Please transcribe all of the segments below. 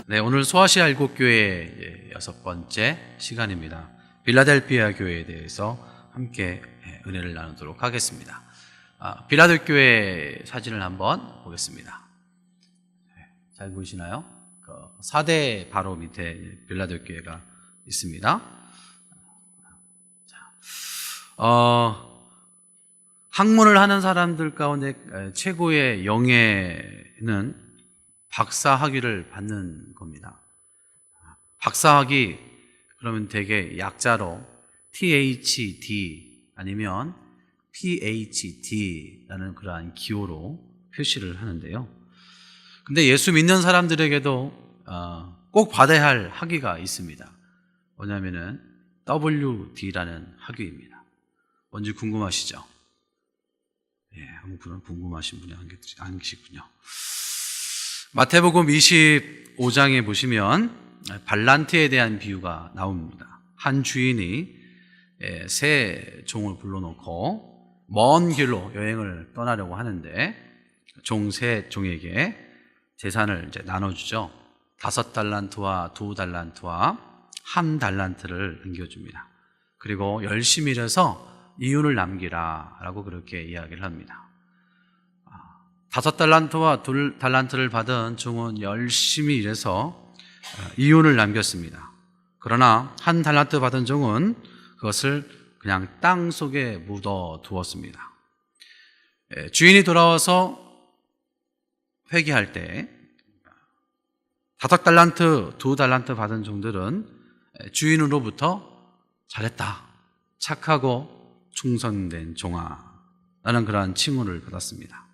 네, 오늘 소아시아 일곱교회 6번째 시간입니다. 빌라델피아 교회에 대해서 함께 은혜를 나누도록 하겠습니다. 빌라델 교회 사진을 한번 보겠습니다. 잘 보이시나요? 4대 바로 밑에 빌라델 교회가 있습니다. 학문을 하는 사람들 가운데 최고의 영예는 박사학위를 받는 겁니다. 박사학위 그러면 대개 약자로 THD 아니면 PhD라는 그러한 기호로 표시를 하는데요. 근데 예수 믿는 사람들에게도 꼭 받아야 할 학위가 있습니다. 뭐냐면은 WD라는 학위입니다. 뭔지 궁금하시죠? 예, 아무 분은 궁금하신 분이 안 계시군요. 마태복음 25장에 보시면 발란트에 대한 비유가 나옵니다. 한 주인이 세 종을 불러놓고 먼 길로 여행을 떠나려고 하는데 세 종에게 재산을 이제 나눠주죠. 5달란트와 2달란트와 1달란트를 남겨줍니다. 그리고 열심히 일해서 이윤을 남기라 라고 그렇게 이야기를 합니다. 5달란트와 2달란트를 받은 종은 열심히 일해서 이윤을 남겼습니다. 그러나 1달란트 받은 종은 그것을 그냥 땅 속에 묻어 두었습니다. 주인이 돌아와서 회개할 때 5달란트, 2달란트 받은 종들은 주인으로부터 잘했다, 착하고 충성된 종아 라는 그러한 칭호를 받았습니다.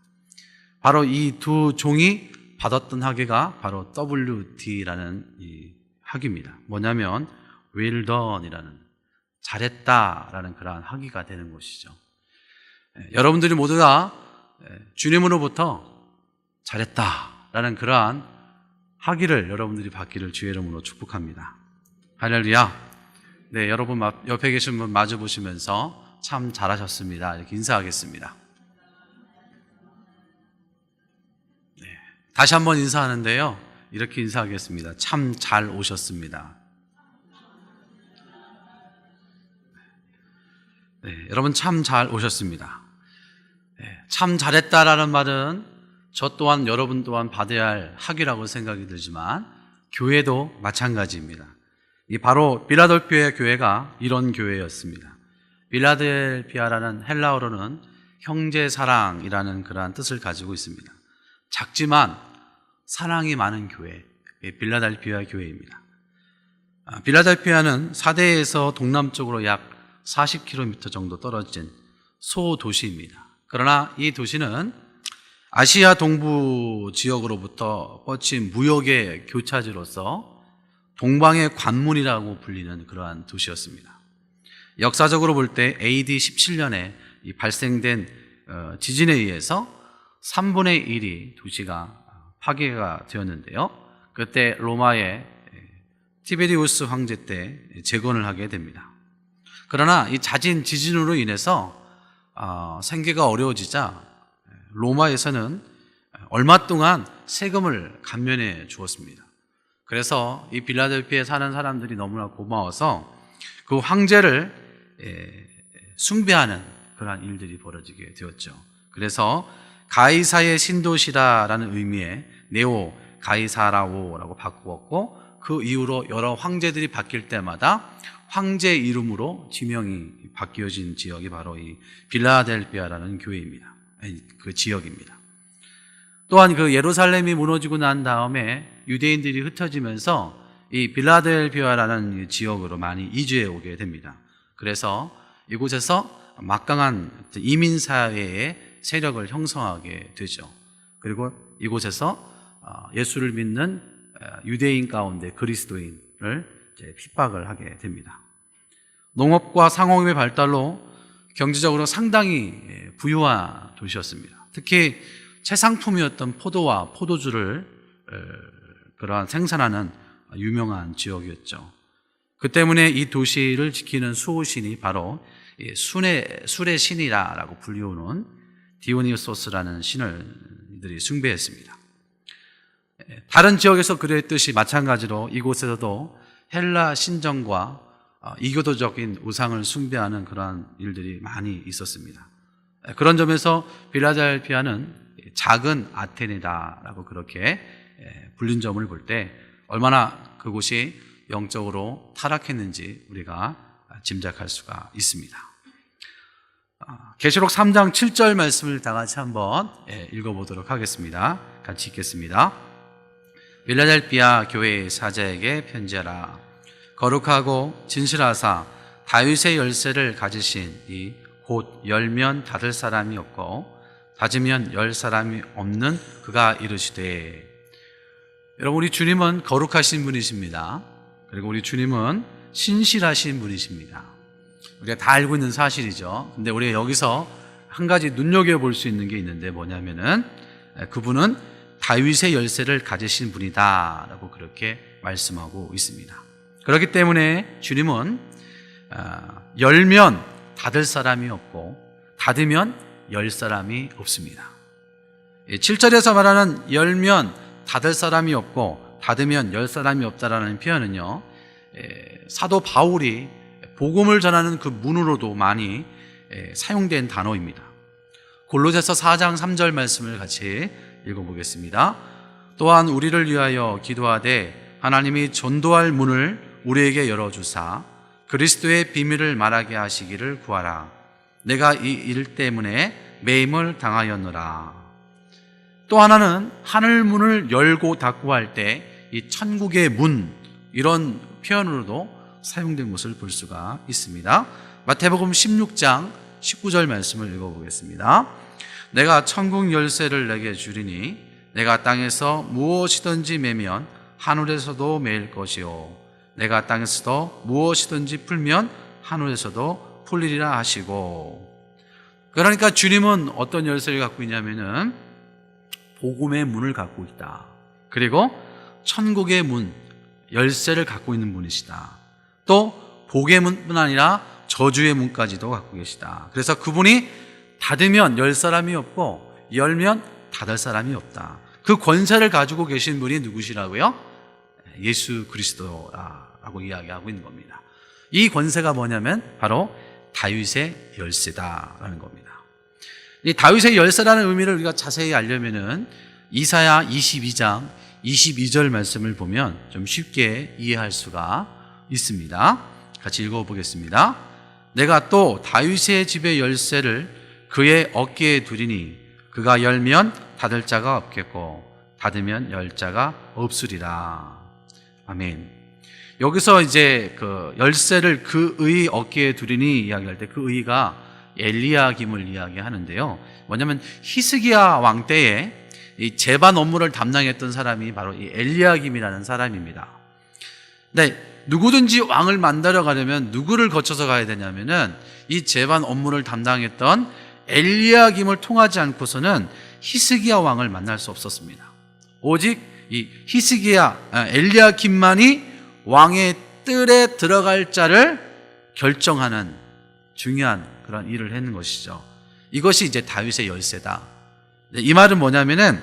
바로 이 두 종이 받았던 학위가 바로 WD라는 이 학위입니다. 뭐냐면 well done이라는, 잘했다라는 그러한 학위가 되는 것이죠. 여러분들이 모두가 주님으로부터 잘했다라는 그러한 학위를 여러분들이 받기를 주의 이름으로 축복합니다. 할렐루야. 네, 여러분 옆에 계신 분 마주 보시면서 참 잘하셨습니다 이렇게 인사하겠습니다. 다시 한번 인사하는데요, 이렇게 인사하겠습니다. 참 잘 오셨습니다. 네, 여러분 참 잘 오셨습니다. 참 잘했다라는 말은 저 또한 여러분 또한 받아야 할 학위라고 생각이 들지만 교회도 마찬가지입니다. 이 바로 빌라델피아 교회가 이런 교회였습니다. 빌라델피아라는 헬라어로는 형제사랑이라는 그러한 뜻을 가지고 있습니다. 작지만 사랑이 많은 교회, 빌라델피아 교회입니다. 빌라델피아는 사대에서 동남쪽으로 약 40km 정도 떨어진 소도시입니다. 그러나 이 도시는 아시아 동부 지역으로부터 뻗친 무역의 교차지로서 동방의 관문이라고 불리는 그러한 도시였습니다. 역사적으로 볼 때 AD 17년에 발생된 지진에 의해서 3분의 1이 도시가 파괴가 되었는데요. 그때 로마의 티베리우스 황제 때 재건을 하게 됩니다. 그러나 이 잦은 지진으로 인해서 생계가 어려워지자 로마에서는 얼마 동안 세금을 감면해 주었습니다. 그래서 이 빌라델피아에 사는 사람들이 너무나 고마워서 그 황제를 숭배하는 그러한 일들이 벌어지게 되었죠. 그래서 가이사의 신도시라는 의미의 네오 가이사라오라고 바꾸었고, 그 이후로 여러 황제들이 바뀔 때마다 황제 이름으로 지명이 바뀌어진 지역이 바로 이 빌라델피아라는 교회입니다. 그 지역입니다. 또한 그 예루살렘이 무너지고 난 다음에 유대인들이 흩어지면서 이 빌라델피아라는 지역으로 많이 이주해 오게 됩니다. 그래서 이곳에서 막강한 이민사회의 세력을 형성하게 되죠. 그리고 이곳에서 예수를 믿는 유대인 가운데 그리스도인을 핍박을 하게 됩니다. 농업과 상업의 발달로 경제적으로 상당히 부유한 도시였습니다. 특히 최상품이었던 포도와 포도주를 그러한 생산하는 유명한 지역이었죠. 그 때문에 이 도시를 지키는 수호신이 바로 술의 신이라고 불리우는 디오니소스라는 신을 이들이 숭배했습니다. 다른 지역에서 그랬듯이 마찬가지로 이곳에서도 헬라 신정과 이교도적인 우상을 숭배하는 그러한 일들이 많이 있었습니다. 그런 점에서 필라델피아는 작은 아테네다라고 그렇게 불린 점을 볼 때 얼마나 그곳이 영적으로 타락했는지 우리가 짐작할 수가 있습니다. 계시록 3장 7절 말씀을 다 같이 한번 읽어보도록 하겠습니다. 같이 읽겠습니다. 필라델피아 교회의 사자에게 편지하라. 거룩하고 진실하사 다윗의 열쇠를 가지신 이 곧 열면 닫을 사람이 없고 닫으면 열 사람이 없는 그가 이르시되. 여러분, 우리 주님은 거룩하신 분이십니다. 그리고 우리 주님은 신실하신 분이십니다. 우리가 다 알고 있는 사실이죠. 근데 우리가 여기서 한 가지 눈여겨볼 수 있는 게 있는데 뭐냐면은 그분은 다윗의 열쇠를 가지신 분이다 라고 그렇게 말씀하고 있습니다. 그렇기 때문에 주님은 열면 닫을 사람이 없고 닫으면 열 사람이 없습니다. 7절에서 말하는 열면 닫을 사람이 없고 닫으면 열 사람이 없다라는 표현은요, 사도 바울이 복음을 전하는 그 문으로도 많이 사용된 단어입니다. 골로새서 4장 3절 말씀을 같이 읽어보겠습니다. 또한 우리를 위하여 기도하되 하나님이 전도할 문을 우리에게 열어주사 그리스도의 비밀을 말하게 하시기를 구하라. 내가 이 일 때문에 매임을 당하였노라. 또 하나는 하늘 문을 열고 닫고 할 때 이 천국의 문, 이런 표현으로도 사용된 것을 볼 수가 있습니다. 마태복음 16장 19절 말씀을 읽어보겠습니다. 내가 천국 열쇠를 내게 주리니 내가 땅에서 무엇이든지 매면 하늘에서도 매일 것이요 내가 땅에서도 무엇이든지 풀면 하늘에서도 풀리리라 하시고. 그러니까 주님은 어떤 열쇠를 갖고 있냐면은 복음의 문을 갖고 있다. 그리고 천국의 문, 열쇠를 갖고 있는 분이시다. 또 복의 문뿐 아니라 저주의 문까지도 갖고 계시다. 그래서 그분이 닫으면 열 사람이 없고 열면 닫을 사람이 없다. 그 권세를 가지고 계신 분이 누구시라고요? 예수 그리스도라고 이야기하고 있는 겁니다. 이 권세가 뭐냐면 바로 다윗의 열쇠다라는 겁니다. 이 다윗의 열쇠라는 의미를 우리가 자세히 알려면은 이사야 22장 22절 말씀을 보면 좀 쉽게 이해할 수가 있습니다. 같이 읽어보겠습니다. 내가 또 다윗의 집의 열쇠를 그의 어깨에 두리니 그가 열면 닫을 자가 없겠고 닫으면 열 자가 없으리라. 아멘. 여기서 이제 그 열쇠를 그의 어깨에 두리니 이야기할 때 그 의가 엘리야김을 이야기하는데요. 뭐냐면 히스기야 왕 때에 이 제반 업무를 담당했던 사람이 바로 이 엘리야김이라는 사람입니다. 근데 누구든지 왕을 만나러 가려면 누구를 거쳐서 가야 되냐면은 이 제반 업무를 담당했던 엘리야김을 통하지 않고서는 히스기야 왕을 만날 수 없었습니다. 오직 이 엘리야김만이 왕의 뜰에 들어갈 자를 결정하는 중요한 그런 일을 했는 것이죠. 이것이 이제 다윗의 열쇠다. 이 말은 뭐냐면은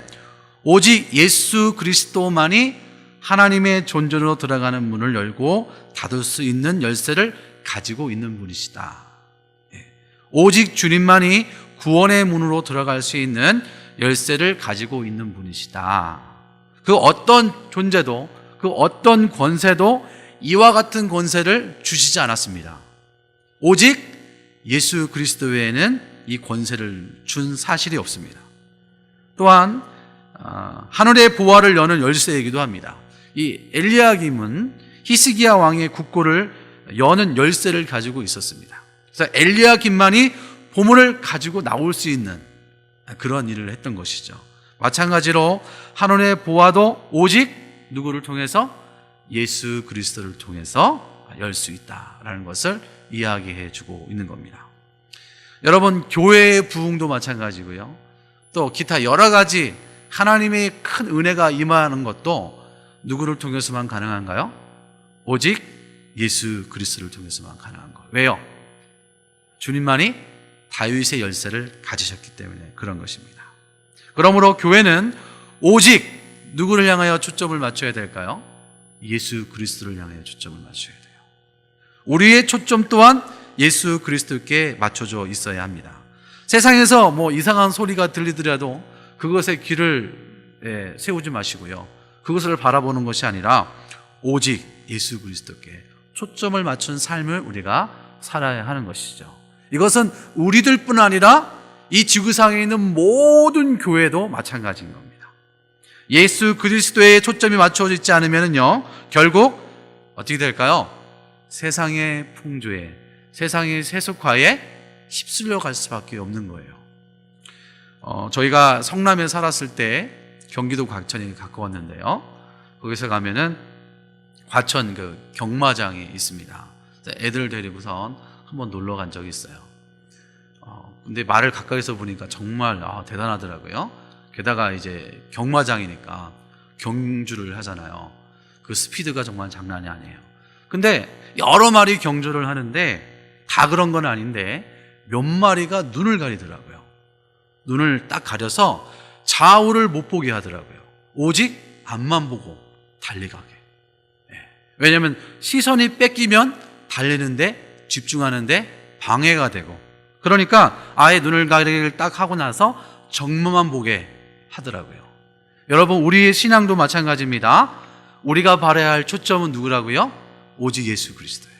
오직 예수 그리스도만이 하나님의 존재로 들어가는 문을 열고 닫을 수 있는 열쇠를 가지고 있는 분이시다. 오직 주님만이 구원의 문으로 들어갈 수 있는 열쇠를 가지고 있는 분이시다. 그 어떤 존재도 그 어떤 권세도 이와 같은 권세를 주시지 않았습니다. 오직 예수 그리스도 외에는 이 권세를 준 사실이 없습니다. 또한 하늘의 보화를 여는 열쇠이기도 합니다. 이 엘리야김은 히스기야 왕의 국고를 여는 열쇠를 가지고 있었습니다. 그래서 엘리야김만이 보물을 가지고 나올 수 있는 그런 일을 했던 것이죠. 마찬가지로 하늘의 보화도 오직 누구를 통해서? 예수 그리스도를 통해서 열 수 있다라는 것을 이야기해 주고 있는 겁니다. 여러분, 교회의 부흥도 마찬가지고요. 또 기타 여러 가지 하나님의 큰 은혜가 임하는 것도 누구를 통해서만 가능한가요? 오직 예수 그리스도를 통해서만 가능한 것. 왜요? 주님만이 다윗의 열쇠를 가지셨기 때문에 그런 것입니다. 그러므로 교회는 오직 누구를 향하여 초점을 맞춰야 될까요? 예수 그리스도를 향하여 초점을 맞춰야 돼요. 우리의 초점 또한 예수 그리스도께 맞춰져 있어야 합니다. 세상에서 뭐 이상한 소리가 들리더라도 그것에 귀를 세우지 마시고요. 그것을 바라보는 것이 아니라 오직 예수 그리스도께 초점을 맞춘 삶을 우리가 살아야 하는 것이죠. 이것은 우리들뿐 아니라 이 지구상에 있는 모든 교회도 마찬가지인 겁니다. 예수 그리스도의 초점이 맞춰져 있지 않으면요, 결국 어떻게 될까요? 세상의 풍조에, 세상의 세속화에 휩쓸려 갈 수밖에 없는 거예요. 저희가 성남에 살았을 때 경기도 과천에 가까웠는데요. 거기서 가면은 과천 그 경마장이 있습니다. 애들 데리고선 한번 놀러 간 적이 있어요. 근데 말을 가까이서 보니까 정말 대단하더라고요. 게다가 이제 경마장이니까 경주를 하잖아요. 그 스피드가 정말 장난이 아니에요. 근데 여러 마리 경주를 하는데 다 그런 건 아닌데 몇 마리가 눈을 가리더라고요. 눈을 딱 가려서 좌우를 못 보게 하더라고요. 오직 앞만 보고 달려가게. 왜냐하면 시선이 뺏기면 달리는데 집중하는데 방해가 되고, 그러니까 아예 눈을 가리기를 딱 하고 나서 정면만 보게 하더라고요. 여러분, 우리의 신앙도 마찬가지입니다. 우리가 바라야 할 초점은 누구라고요? 오직 예수 그리스도예요.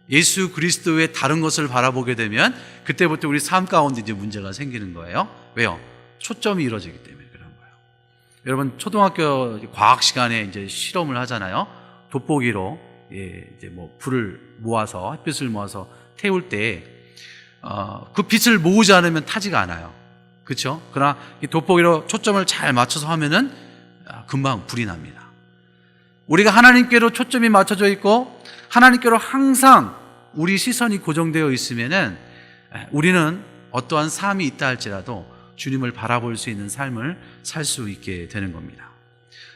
예수 그리스도의 다른 것을 바라보게 되면 그때부터 우리 삶 가운데 이제 문제가 생기는 거예요. 왜요? 초점이 이루어지기 때문에 그런 거예요. 여러분, 초등학교 과학 시간에 이제 실험을 하잖아요. 돋보기로 이제 뭐 불을 모아서, 햇빛을 모아서 태울 때 그 빛을 모으지 않으면 타지가 않아요. 그렇죠? 그러나 이 돋보기로 초점을 잘 맞춰서 하면은 금방 불이 납니다. 우리가 하나님께로 초점이 맞춰져 있고 하나님께로 항상 우리 시선이 고정되어 있으면은 우리는 어떠한 삶이 있다 할지라도 주님을 바라볼 수 있는 삶을 살 수 있게 되는 겁니다.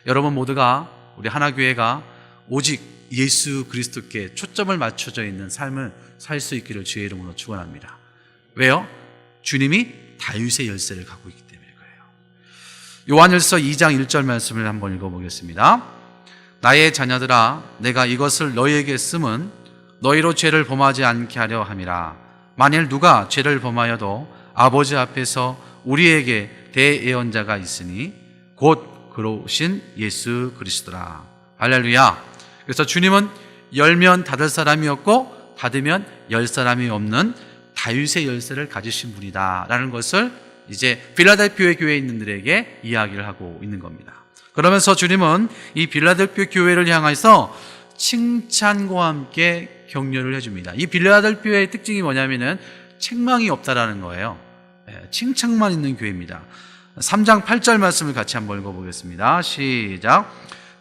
여러분 모두가, 우리 하나교회가 오직 예수 그리스도께 초점을 맞춰져 있는 삶을 살 수 있기를 주의 이름으로 축원합니다. 왜요? 주님이 다윗의 열쇠를 갖고 있기 때문에 그래요. 요한일서 2장 1절 말씀을 한번 읽어보겠습니다. 나의 자녀들아, 내가 이것을 너희에게 쓰면 너희로 죄를 범하지 않게 하려 함이라. 만일 누가 죄를 범하여도 아버지 앞에서 우리에게 대예언자가 있으니 곧 그러신 예수 그리스도라. 할렐루야. 그래서 주님은 열면 닫을 사람이 없고 닫으면 열 사람이 없는 다윗의 열쇠를 가지신 분이다 라는 것을 이제 필라델피아 교회에 있는 들에게 이야기를 하고 있는 겁니다. 그러면서 주님은 이 필라델피아 교회를 향해서 칭찬과 함께 격려를 해줍니다. 이 필라델피아의 특징이 뭐냐면은 책망이 없다라는 거예요. 칭찬만 있는 교회입니다. 3장 8절 말씀을 같이 한번 읽어보겠습니다. 시작.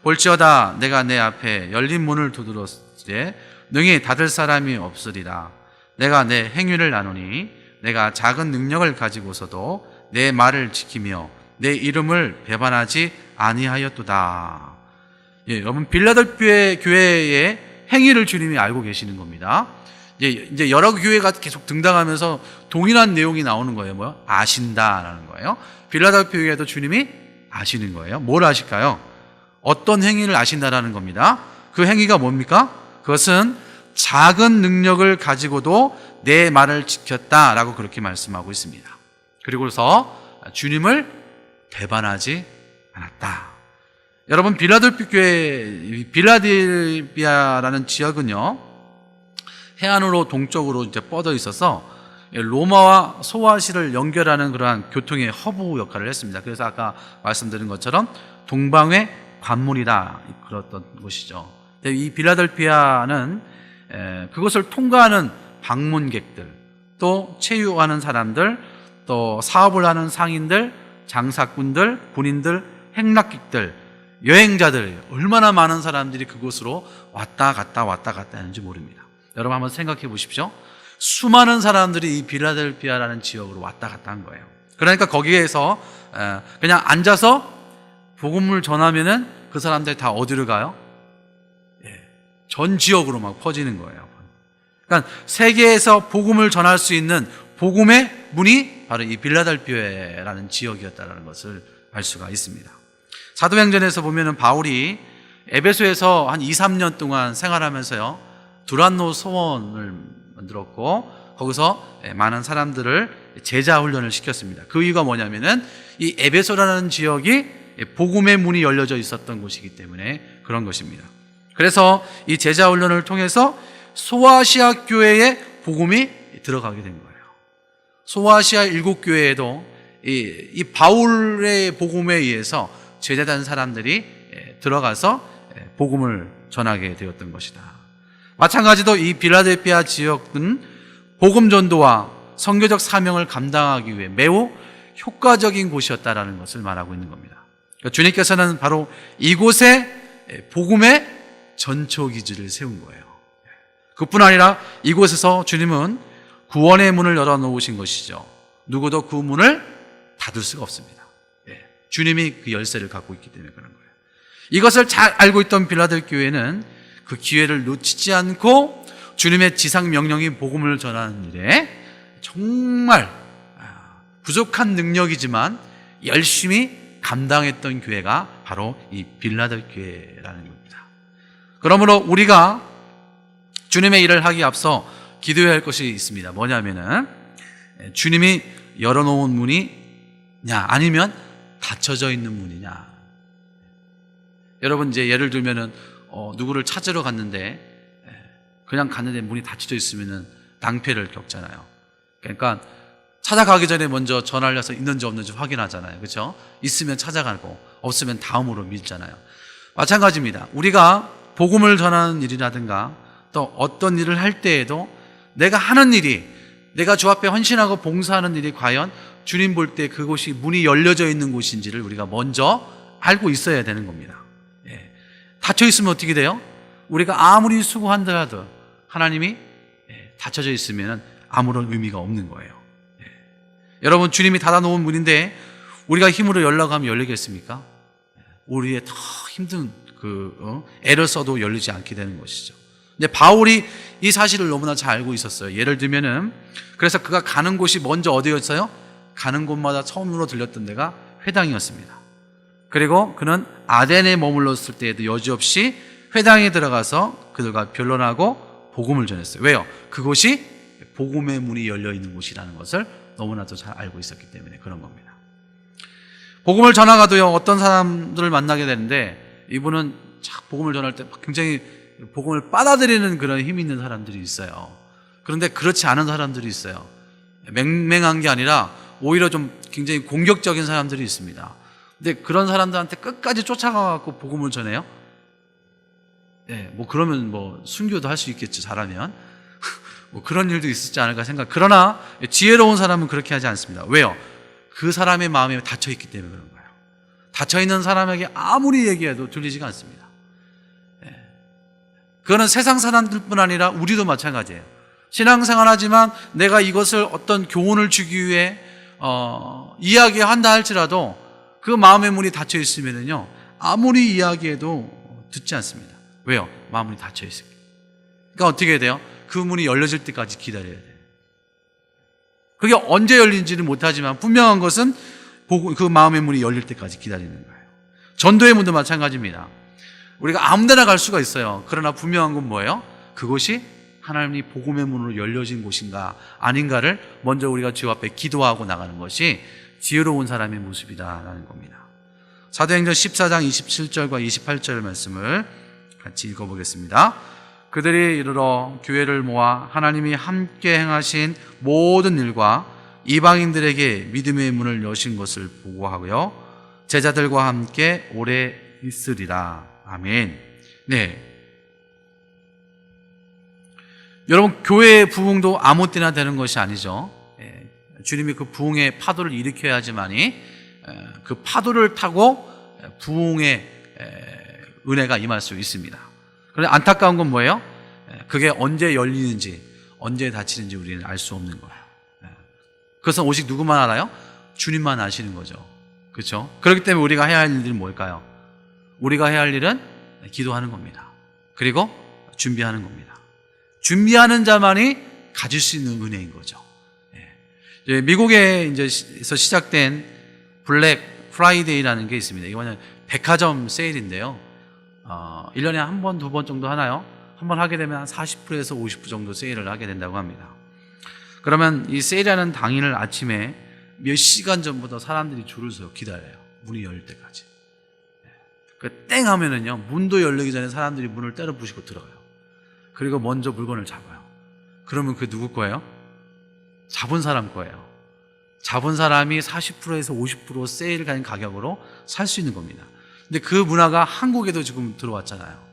볼지어다 내가 내 앞에 열린 문을 두드렸으되 능히 닫을 사람이 없으리라. 내가 내 행위를 나누니 내가 작은 능력을 가지고서도 내 말을 지키며 내 이름을 배반하지 아니하였도다. 여러분, 필라델피아 교회의 행위를 주님이 알고 계시는 겁니다. 이제 여러 교회가 계속 등장하면서 동일한 내용이 나오는 거예요. 뭐요? 아신다라는 거예요. 필라델피아 교회도 주님이 아시는 거예요. 뭘 아실까요? 어떤 행위를 아신다라는 겁니다. 그 행위가 뭡니까? 그것은 작은 능력을 가지고도 내 말을 지켰다라고 그렇게 말씀하고 있습니다. 그리고서 주님을 배반하지 않았다. 여러분, 빌라델피아라는 지역은요, 해안으로 동쪽으로 이제 뻗어 있어서 로마와 소아시를 연결하는 그러한 교통의 허브 역할을 했습니다. 그래서 아까 말씀드린 것처럼 동방의 관문이다 그랬던 곳이죠. 이 빌라델피아는 그것을 통과하는 방문객들, 또 체류하는 사람들, 또 사업을 하는 상인들, 장사꾼들, 군인들, 행락객들, 여행자들, 얼마나 많은 사람들이 그곳으로 왔다 갔다 하는지 모릅니다. 여러분 한번 생각해 보십시오. 수많은 사람들이 이 빌라델피아라는 지역으로 왔다 갔다 한 거예요. 그러니까 거기에서 그냥 앉아서 복음을 전하면은 그 사람들 다 어디로 가요? 전 지역으로 막 퍼지는 거예요. 그러니까 세계에서 복음을 전할 수 있는 복음의 문이 바로 이 빌라델피아라는 지역이었다는 것을 알 수가 있습니다. 사도행전에서 보면은 바울이 에베소에서 한 2, 3년 동안 생활하면서요, 두란노 소원을 만들었고, 거기서 많은 사람들을 제자 훈련을 시켰습니다. 그 이유가 뭐냐면은 이 에베소라는 지역이 복음의 문이 열려져 있었던 곳이기 때문에 그런 것입니다. 그래서 이 제자 훈련을 통해서 소아시아 교회에 복음이 들어가게 된 거예요. 소아시아 7교회에도 이 바울의 복음에 의해서 제자된 사람들이 들어가서 복음을 전하게 되었던 것이다. 마찬가지로 이 빌라델피아 지역은 복음 전도와 선교적 사명을 감당하기 위해 매우 효과적인 곳이었다라는 것을 말하고 있는 겁니다. 그러니까 주님께서는 바로 이곳에 복음의 전초기지를 세운 거예요. 그뿐 아니라 이곳에서 주님은 구원의 문을 열어놓으신 것이죠. 누구도 그 문을 닫을 수가 없습니다. 주님이 그 열쇠를 갖고 있기 때문에 그런 거예요. 이것을 잘 알고 있던 빌라델 교회는 그 기회를 놓치지 않고 주님의 지상 명령인 복음을 전하는 일에 정말 부족한 능력이지만 열심히 감당했던 교회가 바로 이 빌라델 교회라는 겁니다. 그러므로 우리가 주님의 일을 하기에 앞서 기도해야 할 것이 있습니다. 뭐냐면은 주님이 열어놓은 문이냐 아니면 닫혀져 있는 문이냐. 여러분 이제 예를 들면은 누구를 찾으러 갔는데 그냥 갔는데 문이 닫혀져 있으면은 낭패를 겪잖아요. 그러니까 찾아가기 전에 먼저 전화를 해서 있는지 없는지 확인하잖아요. 그렇죠? 있으면 찾아가고 없으면 다음으로 밀잖아요. 마찬가지입니다. 우리가 복음을 전하는 일이라든가 또 어떤 일을 할 때에도 내가 하는 일이, 내가 주 앞에 헌신하고 봉사하는 일이 과연 주님 볼 때 그곳이 문이 열려져 있는 곳인지를 우리가 먼저 알고 있어야 되는 겁니다. 닫혀 있으면 어떻게 돼요? 우리가 아무리 수고한다라도 하나님이 닫혀져 있으면 아무런 의미가 없는 거예요. 여러분, 주님이 닫아놓은 문인데 우리가 힘으로 열려고 하면 열리겠습니까? 우리의 더 힘든 애를 써도 열리지 않게 되는 것이죠. 근데 바울이 이 사실을 너무나 잘 알고 있었어요. 예를 들면은 그래서 그가 가는 곳이 먼저 어디였어요? 가는 곳마다 처음으로 들렸던 데가 회당이었습니다. 그리고 그는 아덴에 머물렀을 때에도 여지없이 회당에 들어가서 그들과 변론하고 복음을 전했어요. 왜요? 그곳이 복음의 문이 열려 있는 곳이라는 것을 너무나도 잘 알고 있었기 때문에 그런 겁니다. 복음을 전하가도요, 어떤 사람들을 만나게 되는데 이분은 복음을 전할 때 굉장히 복음을 빨아들이는 그런 힘이 있는 사람들이 있어요. 그런데 그렇지 않은 사람들이 있어요. 맹맹한 게 아니라 오히려 좀 굉장히 공격적인 사람들이 있습니다. 근데 그런 사람들한테 끝까지 쫓아가고 복음을 전해요? 뭐 그러면 뭐 순교도 할 수 있겠죠, 잘하면. 뭐 그런 일도 있었지 않을까 생각. 그러나 지혜로운 사람은 그렇게 하지 않습니다. 왜요? 그 사람의 마음에 닫혀 있기 때문에 그런 거예요. 닫혀 있는 사람에게 아무리 얘기해도 들리지가 않습니다. 그거는 세상 사람들뿐 아니라 우리도 마찬가지예요. 신앙생활하지만 내가 이것을 어떤 교훈을 주기 위해 이야기한다 할지라도 그 마음의 문이 닫혀 있으면요, 아무리 이야기해도 듣지 않습니다. 왜요? 마음이 닫혀 있습니다. 그러니까 어떻게 해야 돼요? 그 문이 열려질 때까지 기다려야 돼요. 그게 언제 열린지는 못하지만 분명한 것은 그 마음의 문이 열릴 때까지 기다리는 거예요. 전도의 문도 마찬가지입니다. 우리가 아무 데나 갈 수가 있어요. 그러나 분명한 건 뭐예요? 그곳이 하나님이 복음의 문으로 열려진 곳인가 아닌가를 먼저 우리가 주 앞에 기도하고 나가는 것이 지혜로운 사람의 모습이다라는 겁니다. 사도행전 14장 27절과 28절 말씀을 같이 읽어보겠습니다. 그들이 이르러 교회를 모아 하나님이 함께 행하신 모든 일과 이방인들에게 믿음의 문을 여신 것을 보고하고요, 제자들과 함께 오래 있으리라. 아멘. 네. 여러분, 교회의 부흥도 아무 때나 되는 것이 아니죠. 주님이 그 부흥의 파도를 일으켜야 하지만이 그 파도를 타고 부흥의 은혜가 임할 수 있습니다. 그런데 안타까운 건 뭐예요? 그게 언제 열리는지 언제 닫히는지 우리는 알 수 없는 거예요. 그것은 오직 누구만 알아요? 주님만 아시는 거죠. 그렇죠? 그렇기 때문에 우리가 해야 할 일은 뭘까요? 우리가 해야 할 일은 기도하는 겁니다. 그리고 준비하는 겁니다. 준비하는 자만이 가질 수 있는 은혜인 거죠. 미국에서 시작된 블랙 프라이데이라는 게 있습니다. 이거는 백화점 세일인데요. 1년에 한 번, 두 번 정도 하나요? 한 번 하게 되면 한 40%에서 50% 정도 세일을 하게 된다고 합니다. 그러면 이 세일하는 당일 아침에 몇 시간 전부터 사람들이 줄을 서요. 기다려요. 문이 열릴 때까지. 땡 하면은요, 문도 열리기 전에 사람들이 문을 때려 부시고 들어가요. 그리고 먼저 물건을 잡아요. 그러면 그게 누구 거예요? 잡은 사람 거예요. 잡은 사람이 40%에서 50% 세일 가는 가격으로 살 수 있는 겁니다. 근데 그 문화가 한국에도 지금 들어왔잖아요.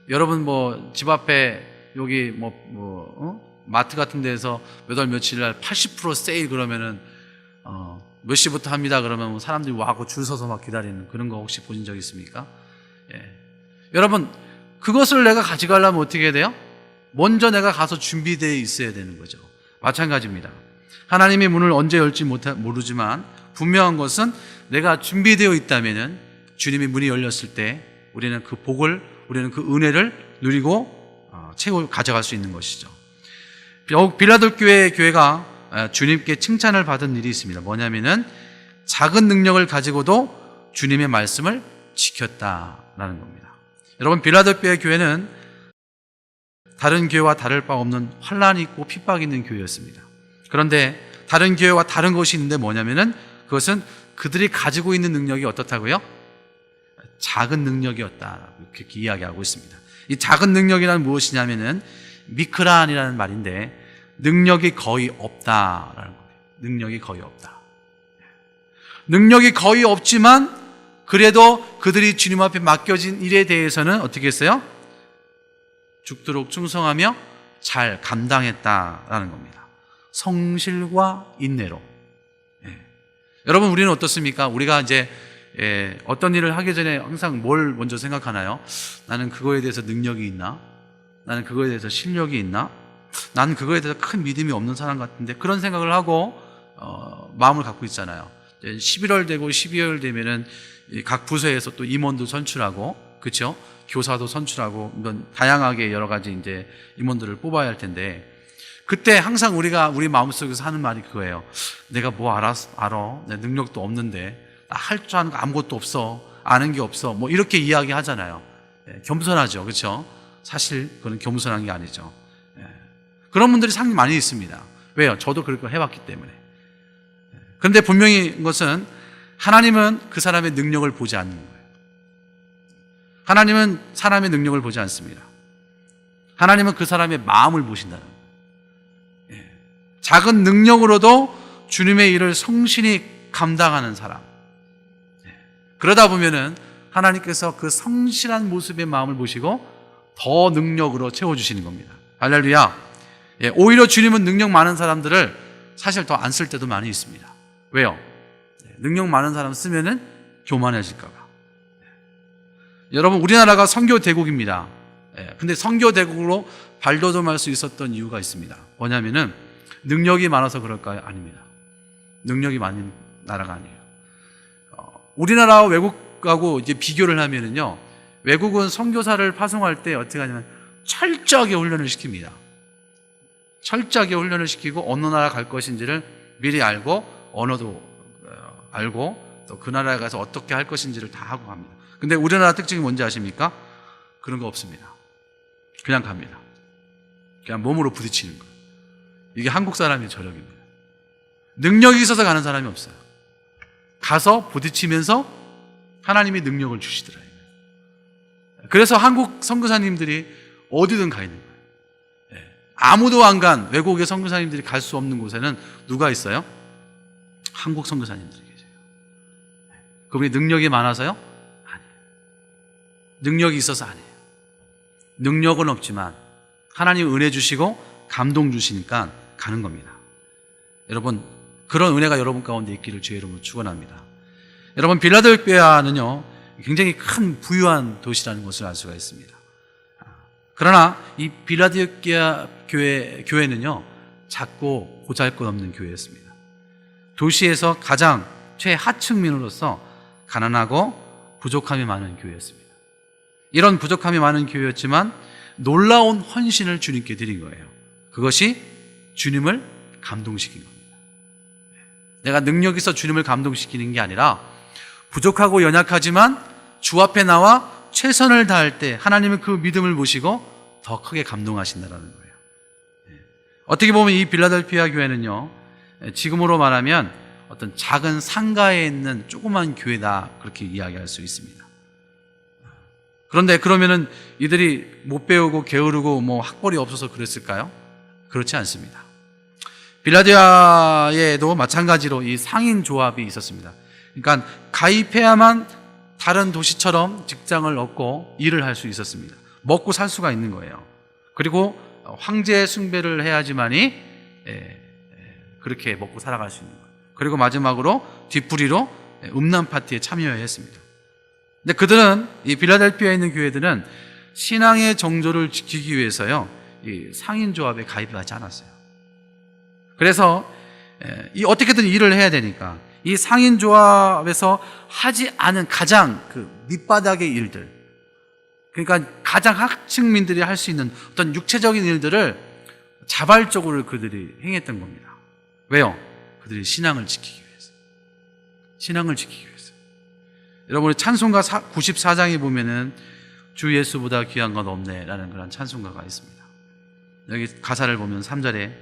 여러분 뭐 집 앞에 여기 마트 같은 데에서 몇 월 며칠 날 80% 세일 그러면은 몇 시부터 합니다 그러면 사람들이 와고 줄 서서 막 기다리는 그런 거 혹시 보신 적 있습니까? 예. 여러분 그것을 내가 가져가려면 어떻게 해야 돼요? 먼저 내가 가서 준비되어 있어야 되는 거죠. 마찬가지입니다. 하나님의 문을 언제 열지 모르지만 분명한 것은 내가 준비되어 있다면은 주님의 문이 열렸을 때 우리는 그 복을, 우리는 그 은혜를 누리고 가져갈 수 있는 것이죠. 빌라델피아 교회가 주님께 칭찬을 받은 일이 있습니다. 뭐냐면은 작은 능력을 가지고도 주님의 말씀을 지켰다라는 겁니다. 여러분 빌라델피아 교회는 다른 교회와 다를 바 없는 환난이 있고 핍박이 있는 교회였습니다. 그런데 다른 교회와 다른 것이 있는데 뭐냐면은 그것은 그들이 가지고 있는 능력이 어떻다고요? 작은 능력이었다라고 이렇게 이야기하고 있습니다. 이 작은 능력이란 무엇이냐면은 미크란이라는 말인데 능력이 거의 없다라는 거예요. 능력이 거의 없다. 능력이 거의 없지만 그래도 그들이 주님 앞에 맡겨진 일에 대해서는 어떻게 했어요? 죽도록 충성하며 잘 감당했다라는 겁니다. 성실과 인내로. 여러분 우리는 어떻습니까? 우리가 이제 어떤 일을 하기 전에 항상 뭘 먼저 생각하나요? 나는 그거에 대해서 능력이 있나? 나는 그거에 대해서 실력이 있나? 나는 그거에 대해서 큰 믿음이 없는 사람 같은데 그런 생각을 하고 마음을 갖고 있잖아요. 11월 되고 12월 되면은 각 부서에서 또 임원도 선출하고 그렇죠? 교사도 선출하고 이런 다양하게 여러 가지 이제 임원들을 뽑아야 할 텐데 그때 항상 우리가 우리 마음속에서 하는 말이 그거예요. 내가 뭐 알아? 내 능력도 없는데 나 할 줄 아는 거 아무것도 없어. 아는 게 없어. 뭐 이렇게 이야기하잖아요. 겸손하죠. 그렇죠? 사실 그건 겸손한 게 아니죠. 그런 분들이 상당히 많이 있습니다. 왜요? 저도 그렇게 해봤기 때문에. 그런데 분명히 것은 하나님은 그 사람의 능력을 보지 않는 거예요. 하나님은 사람의 능력을 보지 않습니다. 하나님은 그 사람의 마음을 보신다는 거예요. 작은 능력으로도 주님의 일을 성실히 감당하는 사람. 그러다 보면은 하나님께서 그 성실한 모습의 마음을 보시고 더 능력으로 채워주시는 겁니다. 할렐루야. 오히려 주님은 능력 많은 사람들을 사실 더 안 쓸 때도 많이 있습니다. 왜요? 능력 많은 사람 쓰면은 교만해질까봐. 여러분 우리나라가 선교 대국입니다. 근데 선교 대국으로 발돋움할 수 있었던 이유가 있습니다. 뭐냐면은 능력이 많아서 그럴까요? 아닙니다. 능력이 많은 나라가 아니에요. 우리나라와 외국하고 이제 비교를 하면은요, 외국은 선교사를 파송할 때 어떻게 하냐면 철저하게 훈련을 시킵니다. 철저하게 훈련을 시키고 어느 나라 갈 것인지를 미리 알고 언어도 알고 또 그 나라에 가서 어떻게 할 것인지를 다 하고 갑니다. 근데 우리나라 특징이 뭔지 아십니까? 그런 거 없습니다. 그냥 갑니다. 그냥 몸으로 부딪히는 거예요. 이게 한국 사람의 저력입니다. 능력이 있어서 가는 사람이 없어요. 가서 부딪히면서 하나님이 능력을 주시더라. 그래서 한국 선교사님들이 어디든 가 있는 거예요. 아무도 안 간 외국의 선교사님들이 갈 수 없는 곳에는 누가 있어요? 한국 선교사님들이 계세요. 그분이 능력이 많아서요? 아니에요. 능력이 있어서 아니에요. 능력은 없지만 하나님 은혜 주시고 감동 주시니까 가는 겁니다. 여러분 그런 은혜가 여러분 가운데 있기를 주의 이름으로 축원합니다. 여러분 빌라델피아는요 굉장히 큰 부유한 도시라는 것을 알 수가 있습니다. 그러나 이 빌라델피아 교회는요 작고 보잘것없는 교회였습니다. 도시에서 가장 최하층민으로서 가난하고 부족함이 많은 교회였습니다. 이런 부족함이 많은 교회였지만 놀라운 헌신을 주님께 드린 거예요. 그것이 주님을 감동시킨 겁니다. 내가 능력이 있어 주님을 감동시키는 게 아니라 부족하고 연약하지만 주 앞에 나와 최선을 다할 때 하나님은 그 믿음을 보시고 더 크게 감동하신다는 거예요. 어떻게 보면 이 빌라델피아 교회는요, 지금으로 말하면 어떤 작은 상가에 있는 조그만 교회다, 그렇게 이야기할 수 있습니다. 그런데 그러면은 이들이 못 배우고 게으르고 뭐 학벌이 없어서 그랬을까요? 그렇지 않습니다. 빌라델피아에도 마찬가지로 이 상인 조합이 있었습니다. 그러니까 가입해야만 다른 도시처럼 직장을 얻고 일을 할 수 있었습니다. 먹고 살 수가 있는 거예요. 그리고 황제 숭배를 해야지만이 그렇게 먹고 살아갈 수 있는 거예요. 그리고 마지막으로 뒷풀이로 음란 파티에 참여해야 했습니다. 근데 그들은, 이 빌라델피아에 있는 교회들은 신앙의 정조를 지키기 위해서요, 이 상인조합에 가입하지 않았어요. 그래서 이 어떻게든 일을 해야 되니까 이 상인조합에서 하지 않은 가장 그 밑바닥의 일들, 그러니까 가장 하층민들이 할 수 있는 어떤 육체적인 일들을 자발적으로 그들이 행했던 겁니다. 왜요? 그들이 신앙을 지키기 위해서. 신앙을 지키기 위해서. 여러분, 찬송가 94장에 보면은 주 예수보다 귀한 건 없네 라는 그런 찬송가가 있습니다. 여기 가사를 보면 3절에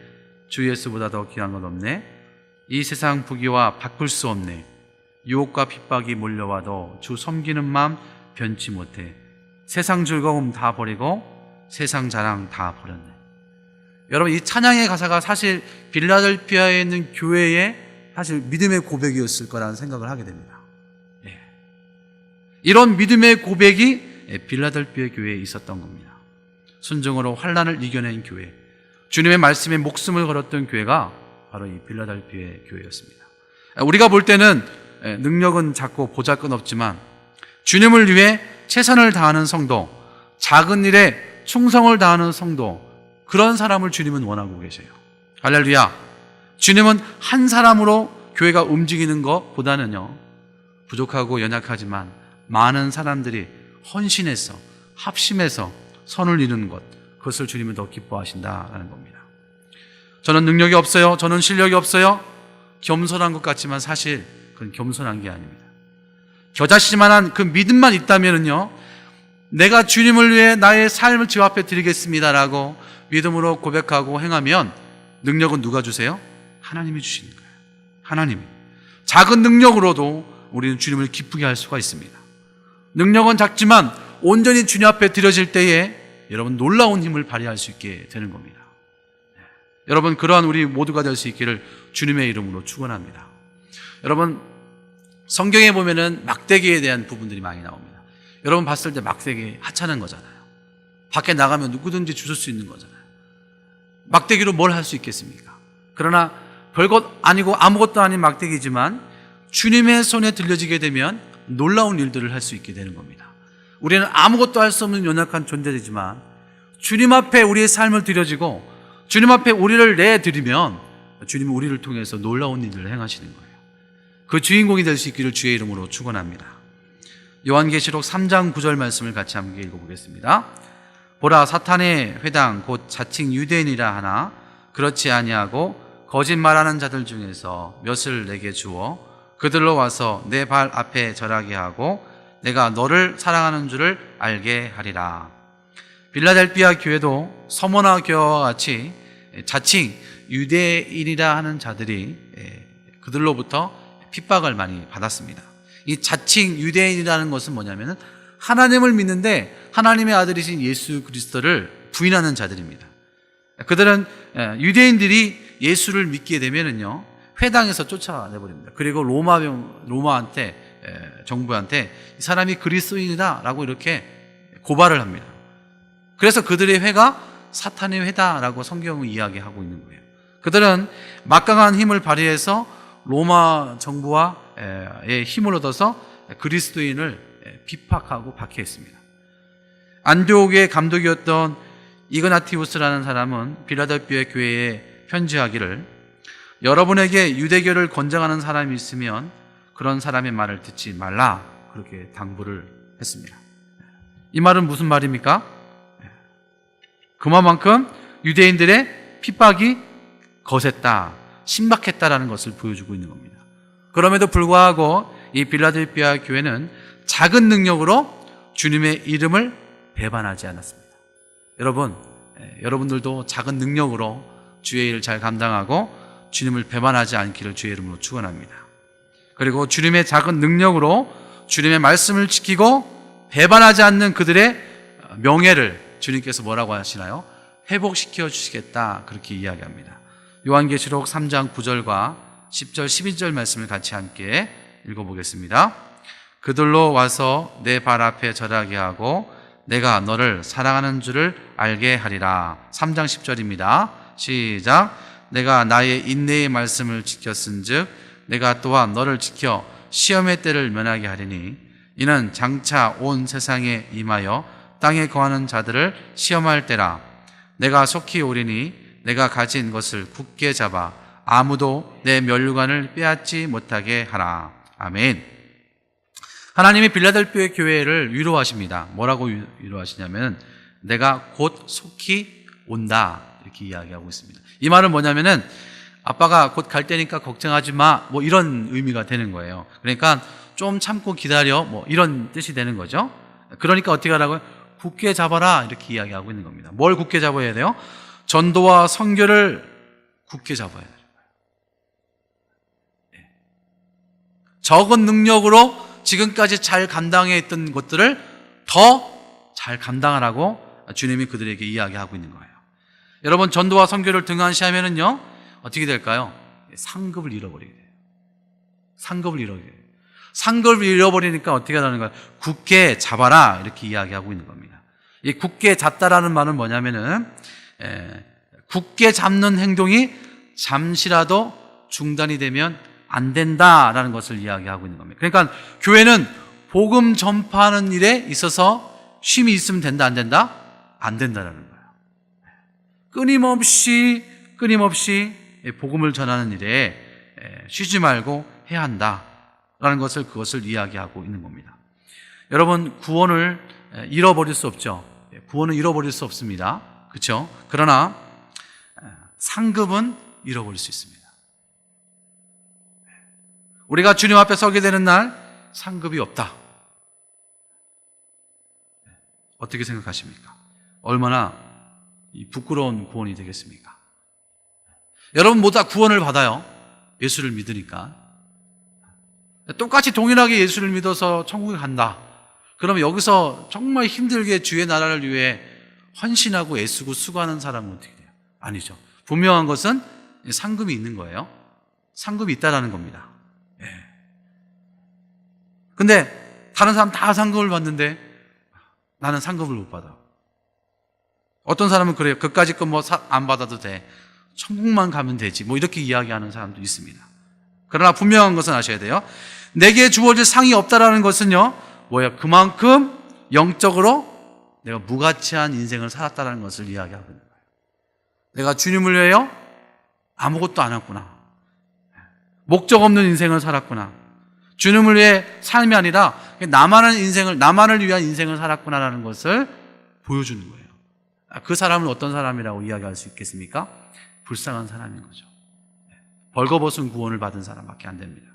주 예수보다 더 귀한 건 없네, 이 세상 부귀와 바꿀 수 없네, 유혹과 핍박이 몰려와도 주 섬기는 마음 변치 못해, 세상 즐거움 다 버리고 세상 자랑 다 버렸네. 여러분, 이 찬양의 가사가 사실 빌라델피아에 있는 교회의 사실 믿음의 고백이었을 거라는 생각을 하게 됩니다. 이런 믿음의 고백이 빌라델피아 교회에 있었던 겁니다. 순종으로 환난을 이겨낸 교회, 주님의 말씀에 목숨을 걸었던 교회가 바로 이 빌라델피아 교회였습니다. 우리가 볼 때는 능력은 작고 보잘것없지만 주님을 위해 최선을 다하는 성도, 작은 일에 충성을 다하는 성도, 그런 사람을 주님은 원하고 계세요. 할렐루야. 주님은 한 사람으로 교회가 움직이는 것보다는요, 부족하고 연약하지만 많은 사람들이 헌신해서 합심해서 선을 이루는 것, 그것을 주님은 더 기뻐하신다라는 겁니다. 저는 능력이 없어요, 저는 실력이 없어요, 겸손한 것 같지만 사실 그건 겸손한 게 아닙니다. 겨자씨만한 그 믿음만 있다면요, 내가 주님을 위해 나의 삶을 주 앞에 드리겠습니다라고 믿음으로 고백하고 행하면 능력은 누가 주세요? 하나님이 주시는 거예요. 하나님이. 작은 능력으로도 우리는 주님을 기쁘게 할 수가 있습니다. 능력은 작지만 온전히 주님 앞에 드려질 때에 여러분 놀라운 힘을 발휘할 수 있게 되는 겁니다. 여러분, 그러한 우리 모두가 될 수 있기를 주님의 이름으로 축원합니다. 여러분, 성경에 보면은 막대기에 대한 부분들이 많이 나옵니다. 여러분 봤을 때 막대기 하찮은 거잖아요. 밖에 나가면 누구든지 주실 수 있는 거잖아요. 막대기로 뭘 할 수 있겠습니까? 그러나 별것 아니고 아무것도 아닌 막대기지만 주님의 손에 들려지게 되면 놀라운 일들을 할 수 있게 되는 겁니다. 우리는 아무것도 할 수 없는 연약한 존재이지만 주님 앞에 우리의 삶을 드려지고 주님 앞에 우리를 내드리면 주님은 우리를 통해서 놀라운 일들을 행하시는 거예요. 그 주인공이 될 수 있기를 주의 이름으로 축원합니다. 요한계시록 3장 9절 말씀을 같이 함께 읽어보겠습니다. 보라, 사탄의 회당 곧 자칭 유대인이라 하나 그렇지 아니하고 거짓말하는 자들 중에서 몇을 내게 주어 그들로 와서 내 발 앞에 절하게 하고 내가 너를 사랑하는 줄을 알게 하리라. 빌라델피아 교회도 서머나 교회와 같이 자칭 유대인이라 하는 자들이 그들로부터 핍박을 많이 받았습니다. 이 자칭 유대인이라는 것은 뭐냐면은 하나님을 믿는데 하나님의 아들이신 예수 그리스도를 부인하는 자들입니다. 그들은 유대인들이 예수를 믿게 되면은요, 회당에서 쫓아내버립니다. 그리고 로마한테 정부한테 이 사람이 그리스도인이다라고 이렇게 고발을 합니다. 그래서 그들의 회가 사탄의 회다라고 성경은 이야기하고 있는 거예요. 그들은 막강한 힘을 발휘해서 로마 정부와의 힘을 얻어서 그리스도인을 비박하고 박해했습니다. 안디옥의 감독이었던 이그나티우스라는 사람은 빌라델피아 교회에 편지하기를, 여러분에게 유대교를 권장하는 사람이 있으면 그런 사람의 말을 듣지 말라, 그렇게 당부를 했습니다. 이 말은 무슨 말입니까? 그만큼 유대인들의 핍박이 거셌다, 신박했다라는 것을 보여주고 있는 겁니다. 그럼에도 불구하고 이 빌라델피아 교회는 작은 능력으로 주님의 이름을 배반하지 않았습니다. 여러분들도 작은 능력으로 주의 일을 잘 감당하고 주님을 배반하지 않기를 주의 이름으로 축원합니다. 그리고 주님의 작은 능력으로 주님의 말씀을 지키고 배반하지 않는 그들의 명예를 주님께서 뭐라고 하시나요? 회복시켜 주시겠다, 그렇게 이야기합니다. 요한계시록 3장 9절과 10절 12절 말씀을 같이 함께 읽어보겠습니다. 그들로 와서 내 발 앞에 절하게 하고 내가 너를 사랑하는 줄을 알게 하리라. 3장 10절입니다. 시작. 내가 나의 인내의 말씀을 지켰은즉 내가 또한 너를 지켜 시험의 때를 면하게 하리니 이는 장차 온 세상에 임하여 땅에 거하는 자들을 시험할 때라. 내가 속히 오리니 내가 가진 것을 굳게 잡아 아무도 내 면류관을 빼앗지 못하게 하라. 아멘. 하나님이 빌라델피아 교회를 위로하십니다. 뭐라고 위로하시냐면 내가 곧 속히 온다, 이렇게 이야기하고 있습니다. 이 말은 뭐냐면은 아빠가 곧 갈 때니까 걱정하지 마, 뭐 이런 의미가 되는 거예요. 그러니까 좀 참고 기다려, 뭐 이런 뜻이 되는 거죠. 그러니까 어떻게 하라고요? 굳게 잡아라, 이렇게 이야기하고 있는 겁니다. 뭘 굳게 잡아야 돼요? 전도와 선교를 굳게 잡아야 돼요. 적은 능력으로 지금까지 잘 감당했던 것들을 더 잘 감당하라고 주님이 그들에게 이야기하고 있는 거예요. 여러분, 전도와 선교를 등한시하면은요 어떻게 될까요? 상급을 잃어버리게 돼요. 상급을 잃어버리니까 어떻게 하라는 거예요? 굳게 잡아라, 이렇게 이야기하고 있는 겁니다. 이 굳게 잡다라는 말은 뭐냐면은 굳게 잡는 행동이 잠시라도 중단이 되면 안 된다라는 것을 이야기하고 있는 겁니다. 그러니까 교회는 복음 전파하는 일에 있어서 쉼이 있으면 된다, 안 된다? 안 된다라는 거예요. 끊임없이 복음을 전하는 일에 쉬지 말고 해야 한다라는 그것을 이야기하고 있는 겁니다. 여러분, 구원을 잃어버릴 수 없죠. 구원은 잃어버릴 수 없습니다. 그렇죠? 그러나 상급은 잃어버릴 수 있습니다. 우리가 주님 앞에 서게 되는 날 상급이 없다. 어떻게 생각하십니까? 얼마나 부끄러운 구원이 되겠습니까? 여러분 모두 다 구원을 받아요. 예수를 믿으니까. 똑같이 동일하게 예수를 믿어서 천국에 간다. 그러면 여기서 정말 힘들게 주의 나라를 위해 헌신하고 애쓰고 수고하는 사람은 어떻게 돼요? 아니죠. 분명한 것은 상급이 있는 거예요. 상급이 있다라는 겁니다. 근데 다른 사람 다 상급을 받는데 나는 상급을 못 받아. 어떤 사람은 그래요. 그까짓 거 뭐 안 받아도 돼. 천국만 가면 되지. 뭐 이렇게 이야기하는 사람도 있습니다. 그러나 분명한 것은 아셔야 돼요. 내게 주어질 상이 없다라는 것은요, 뭐야? 그만큼 영적으로 내가 무가치한 인생을 살았다라는 것을 이야기하고 있는 거예요. 내가 주님을 위하여 아무것도 안 했구나. 목적 없는 인생을 살았구나. 주님을 위해 삶이 아니라 나만을 위한 인생을 살았구나라는 것을 보여주는 거예요. 그 사람은 어떤 사람이라고 이야기할 수 있겠습니까? 불쌍한 사람인 거죠. 벌거벗은 구원을 받은 사람밖에 안 됩니다.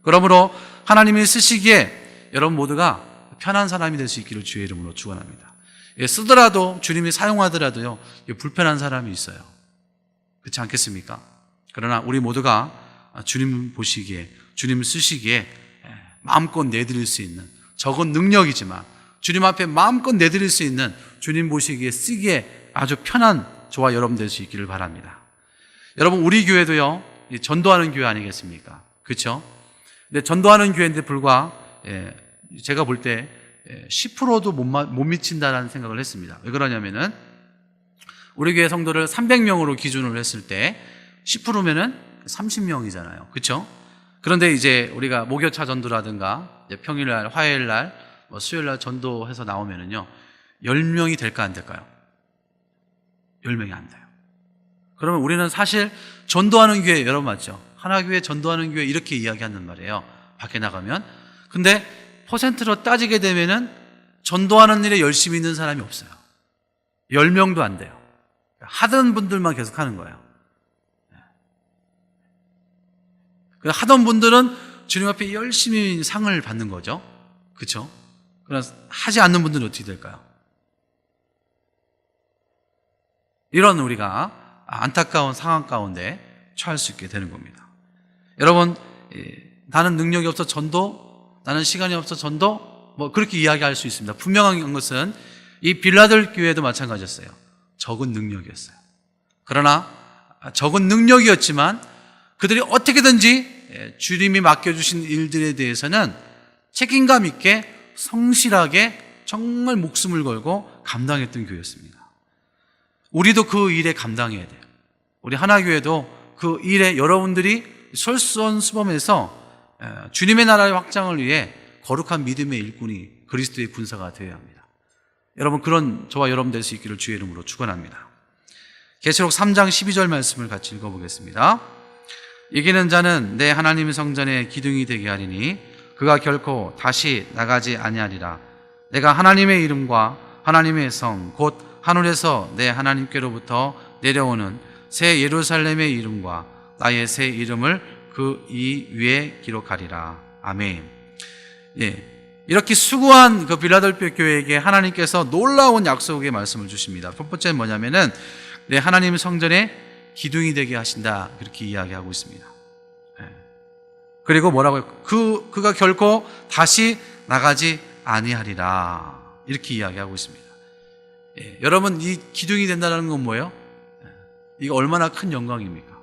그러므로 하나님이 쓰시기에 여러분 모두가 편한 사람이 될 수 있기를 주의 이름으로 축원합니다. 쓰더라도, 주님이 사용하더라도요, 불편한 사람이 있어요. 그렇지 않겠습니까? 그러나 우리 모두가 주님 보시기에, 주님 쓰시기에 마음껏 내드릴 수 있는, 적은 능력이지만 주님 앞에 마음껏 내드릴 수 있는, 주님 보시기에 쓰기에 아주 편한 저와 여러분 될 수 있기를 바랍니다. 여러분, 우리 교회도요, 전도하는 교회 아니겠습니까? 그렇죠? 근데 전도하는 교회인데 불과 제가 볼 때 10%도 못 미친다라는 생각을 했습니다. 왜 그러냐면은 우리 교회 성도를 300명으로 기준으로 했을 때 10%면은 30명이잖아요. 그렇죠? 그런데 이제 우리가 목요차 전도라든가 평일날, 화요일날, 수요일날 전도해서 나오면은요 10명이 될까 안 될까요? 10명이 안 돼요. 그러면 우리는 사실 전도하는 교회, 여러분 맞죠? 하나교회 전도하는 교회 이렇게 이야기하는 말이에요. 밖에 나가면. 근데 퍼센트로 따지게 되면은 전도하는 일에 열심히 있는 사람이 없어요. 10명도 안 돼요. 하던 분들만 계속 하는 거예요. 하던 분들은 주님 앞에 열심히 상을 받는 거죠. 그렇죠? 그러나 하지 않는 분들은 어떻게 될까요? 이런 우리가 안타까운 상황 가운데 처할 수 있게 되는 겁니다. 여러분, 나는 능력이 없어 전도, 나는 시간이 없어 전도, 그렇게 이야기할 수 있습니다. 분명한 것은 이 빌라델 교회도 마찬가지였어요. 적은 능력이었어요. 그러나 적은 능력이었지만 그들이 어떻게든지 주님이 맡겨주신 일들에 대해서는 책임감 있게 성실하게 정말 목숨을 걸고 감당했던 교회였습니다. 우리도 그 일에 감당해야 돼요. 우리 하나교회도 그 일에 여러분들이 솔선수범해서 주님의 나라의 확장을 위해 거룩한 믿음의 일꾼이 그리스도의 군사가 되어야 합니다. 여러분, 그런 저와 여러분 될 수 있기를 주의 이름으로 축원합니다. 계시록 3장 12절 말씀을 같이 읽어보겠습니다. 이기는 자는 내 하나님의 성전에 기둥이 되게 하리니 그가 결코 다시 나가지 아니하리라. 내가 하나님의 이름과 하나님의 성 곧 하늘에서 내 하나님께로부터 내려오는 새 예루살렘의 이름과 나의 새 이름을 그 이 위에 기록하리라. 아멘. 이렇게 수고한 그 빌라델피아 교회에게 하나님께서 놀라운 약속의 말씀을 주십니다. 첫 번째는 뭐냐면은 내 하나님 성전에 기둥이 되게 하신다, 그렇게 이야기하고 있습니다. 그리고 뭐라고요? 그가 결코 다시 나가지 아니하리라, 이렇게 이야기하고 있습니다. 여러분, 이 기둥이 된다는 건 뭐예요? 이거 얼마나 큰 영광입니까?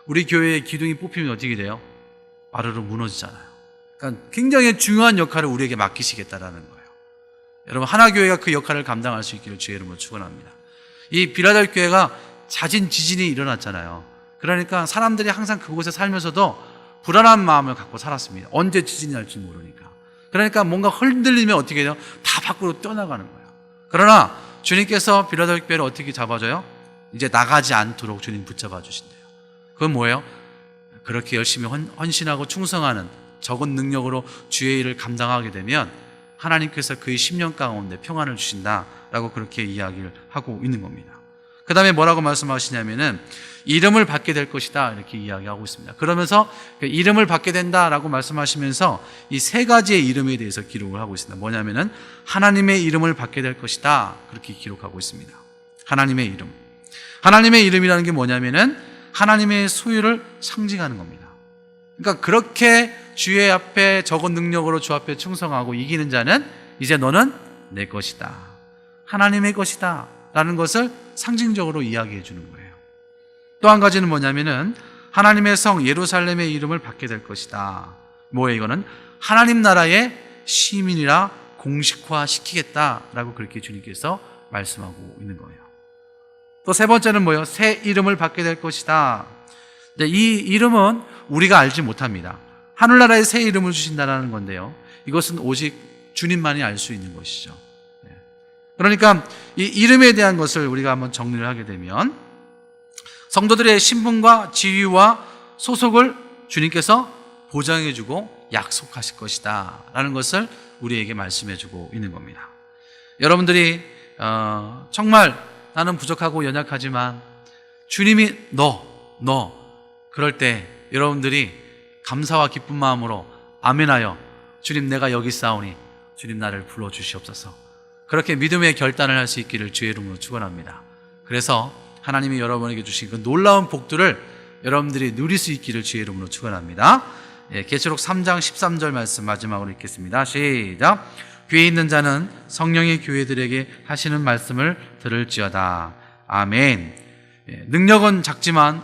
우리 교회에 기둥이 뽑히면 어떻게 돼요? 와르르 무너지잖아요. 그러니까 굉장히 중요한 역할을 우리에게 맡기시겠다라는 거예요. 여러분, 하나교회가 그 역할을 감당할 수 있기를 주의 이름으로 축원합니다. 이 빌라델 교회가 잦은 지진이 일어났잖아요. 그러니까 사람들이 항상 그곳에 살면서도 불안한 마음을 갖고 살았습니다. 언제 지진이 날지 모르니까. 그러니까 뭔가 흔들리면 어떻게 돼요? 다 밖으로 뛰어나가는 거예요. 그러나 주님께서 빌라델 교회를 어떻게 잡아줘요? 이제 나가지 않도록 주님 붙잡아 주신대요. 그건 뭐예요? 그렇게 열심히 헌신하고 충성하는 적은 능력으로 주의 일을 감당하게 되면 하나님께서 그의 심령 가운데 평안을 주신다라고 그렇게 이야기를 하고 있는 겁니다. 그 다음에 뭐라고 말씀하시냐면은 이름을 받게 될 것이다, 이렇게 이야기하고 있습니다. 그러면서 이름을 받게 된다라고 말씀하시면서 이 세 가지의 이름에 대해서 기록을 하고 있습니다. 뭐냐면은 하나님의 이름을 받게 될 것이다, 그렇게 기록하고 있습니다. 하나님의 이름. 하나님의 이름이라는 게 뭐냐면은 하나님의 소유를 상징하는 겁니다. 그러니까 그렇게 주의 앞에 적은 능력으로 주 앞에 충성하고 이기는 자는 이제 너는 내 것이다, 하나님의 것이다 라는 것을 상징적으로 이야기해 주는 거예요. 또 한 가지는 뭐냐면은 하나님의 성 예루살렘의 이름을 받게 될 것이다. 뭐예요? 이거는 하나님 나라의 시민이라 공식화시키겠다라고 그렇게 주님께서 말씀하고 있는 거예요. 또 세 번째는 뭐예요? 새 이름을 받게 될 것이다. 이 이름은 우리가 알지 못합니다. 하늘나라에 새 이름을 주신다는 건데요, 이것은 오직 주님만이 알 수 있는 것이죠. 그러니까 이 이름에 대한 것을 우리가 한번 정리를 하게 되면 성도들의 신분과 지위와 소속을 주님께서 보장해주고 약속하실 것이다 라는 것을 우리에게 말씀해주고 있는 겁니다. 여러분들이 정말 나는 부족하고 연약하지만 주님이 너 그럴 때 여러분들이 감사와 기쁜 마음으로 아멘하여 주님 내가 여기 있사오니 주님 나를 불러주시옵소서, 그렇게 믿음의 결단을 할 수 있기를 주의 이름으로 축원합니다. 그래서 하나님이 여러분에게 주신 그 놀라운 복들을 여러분들이 누릴 수 있기를 주의 이름으로 축원합니다. 계시록 3장 13절 말씀 마지막으로 읽겠습니다. 시작. 귀에 있는 자는 성령의 교회들에게 하시는 말씀을 들을지어다. 아멘. 능력은 작지만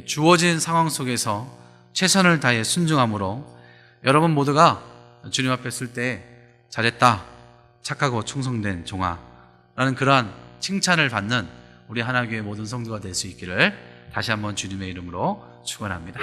주어진 상황 속에서 최선을 다해 순종함으로 여러분 모두가 주님 앞에 설 때 잘했다, 착하고 충성된 종아라는 그러한 칭찬을 받는 우리 하나교회 모든 성도가 될 수 있기를 다시 한번 주님의 이름으로 축원합니다.